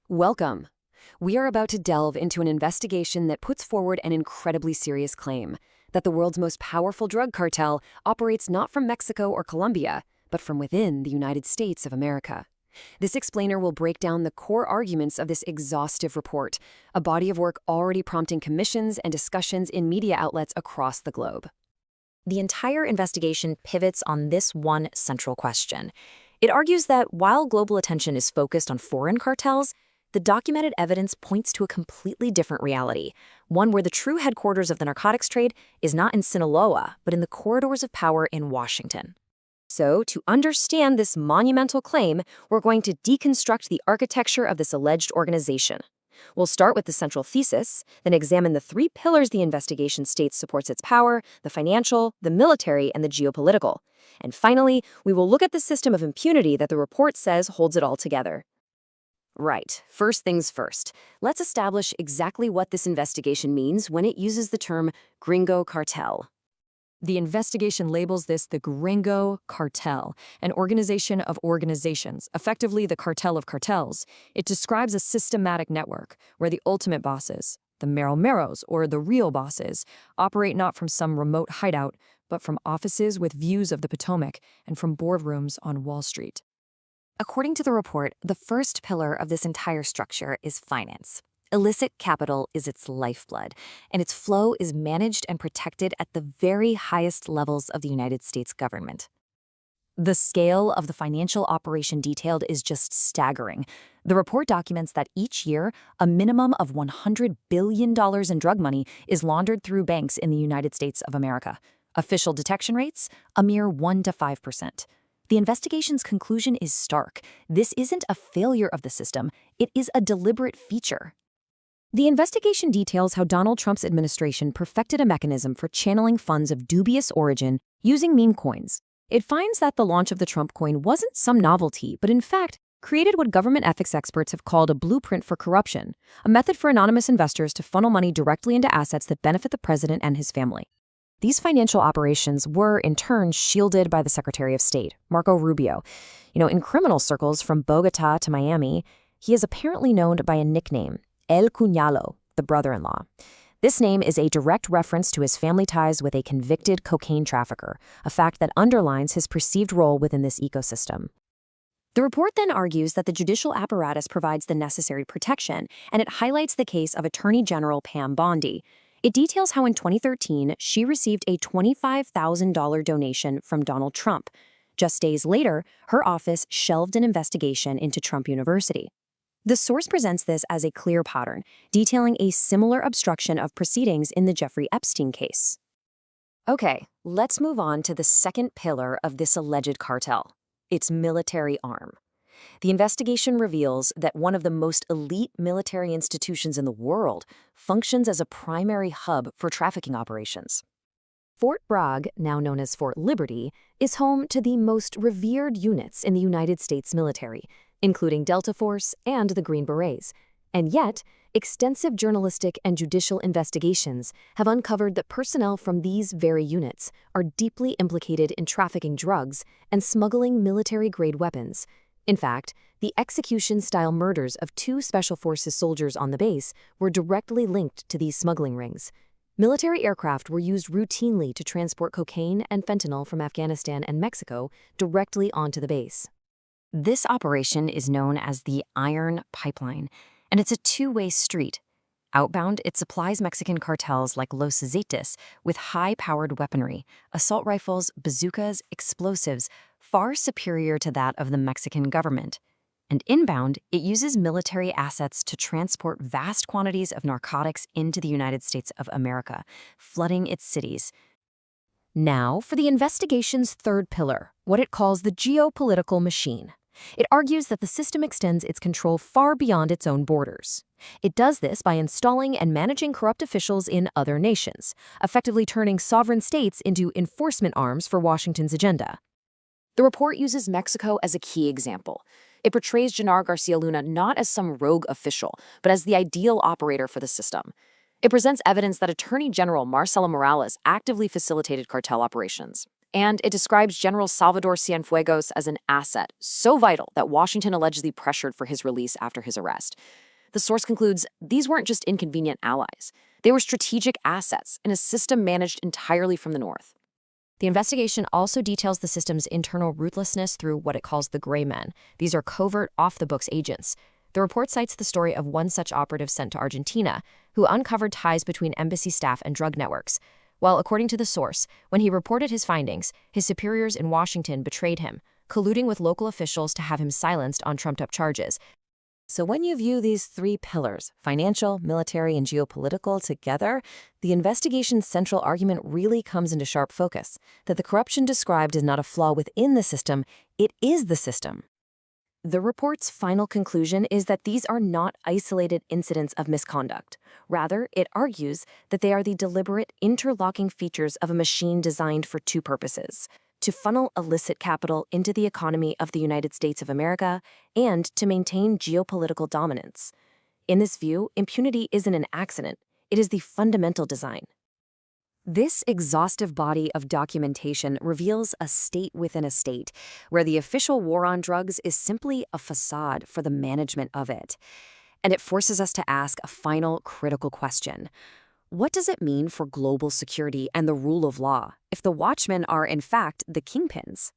Welcome. We are about to delve into an investigation that puts forward an incredibly serious claim that the world's most powerful drug cartel operates not from Mexico or Colombia, but from within the United States of America. This explainer will break down the core arguments of this exhaustive report, a body of work already prompting commissions and discussions in media outlets across the globe. The entire investigation pivots on this one central question. It argues that while global attention is focused on foreign cartels, the documented evidence points to a completely different reality, one where the true headquarters of the narcotics trade is not in Sinaloa, but in the corridors of power in Washington. So, to understand this monumental claim, we're going to deconstruct the architecture of this alleged organization. We'll start with the central thesis, then examine the three pillars the investigation states supports its power: the financial, the military, and the geopolitical. And finally, we will look at the system of impunity that the report says holds it all together. Right, first things first. Let's establish exactly what this investigation means when it uses the term Gringo cartel. The investigation labels this the Gringo Cartel, an organization of organizations, effectively the cartel of cartels. It describes a systematic network where the ultimate bosses, the meros or the real bosses, operate not from some remote hideout, but from offices with views of the Potomac and from boardrooms on Wall Street. According to the report, the first pillar of this entire structure is finance. Illicit capital is its lifeblood, and its flow is managed and protected at the very highest levels of the United States government. The scale of the financial operation detailed is just staggering. The report documents that each year, a minimum of $100 billion in drug money is laundered through banks in the United States of America. Official detection rates? A mere 1 to 5%. The investigation's conclusion is stark. This isn't a failure of the system, it is a deliberate feature. The investigation details how Donald Trump's administration perfected a mechanism for channeling funds of dubious origin using meme coins. It finds that the launch of the Trump coin wasn't some novelty, but in fact created what government ethics experts have called a blueprint for corruption, a method for anonymous investors to funnel money directly into assets that benefit the president and his family. These financial operations were, in turn, shielded by the Secretary of State, Marco Rubio. In criminal circles from Bogota to Miami, he is apparently known by a nickname, El Cuñado, the brother-in-law. This name is a direct reference to his family ties with a convicted cocaine trafficker, a fact that underlines his perceived role within this ecosystem. The report then argues that the judicial apparatus provides the necessary protection, and it highlights the case of Attorney General Pam Bondi. It details how in 2013, she received a $25,000 donation from Donald Trump. Just days later, her office shelved an investigation into Trump University. The source presents this as a clear pattern, detailing a similar obstruction of proceedings in the Jeffrey Epstein case. Okay, let's move on to the second pillar of this alleged cartel, its military arm. The investigation reveals that one of the most elite military institutions in the world functions as a primary hub for trafficking operations. Fort Bragg, now known as Fort Liberty, is home to the most revered units in the United States military, including Delta Force and the Green Berets. And yet, extensive journalistic and judicial investigations have uncovered that personnel from these very units are deeply implicated in trafficking drugs and smuggling military-grade weapons. In fact, the execution-style murders of 2 Special Forces soldiers on the base were directly linked to these smuggling rings. Military aircraft were used routinely to transport cocaine and fentanyl from Afghanistan and Mexico directly onto the base. This operation is known as the Iron Pipeline, and it's a two-way street. Outbound, it supplies Mexican cartels like Los Zetas with high-powered weaponry, assault rifles, bazookas, explosives, far superior to that of the Mexican government. And inbound, it uses military assets to transport vast quantities of narcotics into the United States of America, flooding its cities. Now, for the investigation's third pillar, what it calls the geopolitical machine. It argues that the system extends its control far beyond its own borders. It does this by installing and managing corrupt officials in other nations, effectively turning sovereign states into enforcement arms for Washington's agenda. The report uses Mexico as a key example. It portrays Genaro Garcia Luna not as some rogue official, but as the ideal operator for the system. It presents evidence that Attorney General Marcelo Morales actively facilitated cartel operations. And it describes General Salvador Cienfuegos as an asset, so vital that Washington allegedly pressured for his release after his arrest. The source concludes these weren't just inconvenient allies. They were strategic assets in a system managed entirely from the north. The investigation also details the system's internal ruthlessness through what it calls the gray men. These are covert, off-the-books agents. The report cites the story of one such operative sent to Argentina, who uncovered ties between embassy staff and drug networks. Well, according to the source, when he reported his findings, his superiors in Washington betrayed him, colluding with local officials to have him silenced on trumped-up charges. So when you view these three pillars, financial, military, and geopolitical, together, the investigation's central argument really comes into sharp focus, that the corruption described is not a flaw within the system, it is the system. The report's final conclusion is that these are not isolated incidents of misconduct. Rather, it argues that they are the deliberate, interlocking features of a machine designed for two purposes: to funnel illicit capital into the economy of the United States of America and to maintain geopolitical dominance. In this view, impunity isn't an accident. It is the fundamental design. This exhaustive body of documentation reveals a state within a state, where the official war on drugs is simply a facade for the management of it. And it forces us to ask a final critical question. What does it mean for global security and the rule of law if the watchmen are, in fact, the kingpins?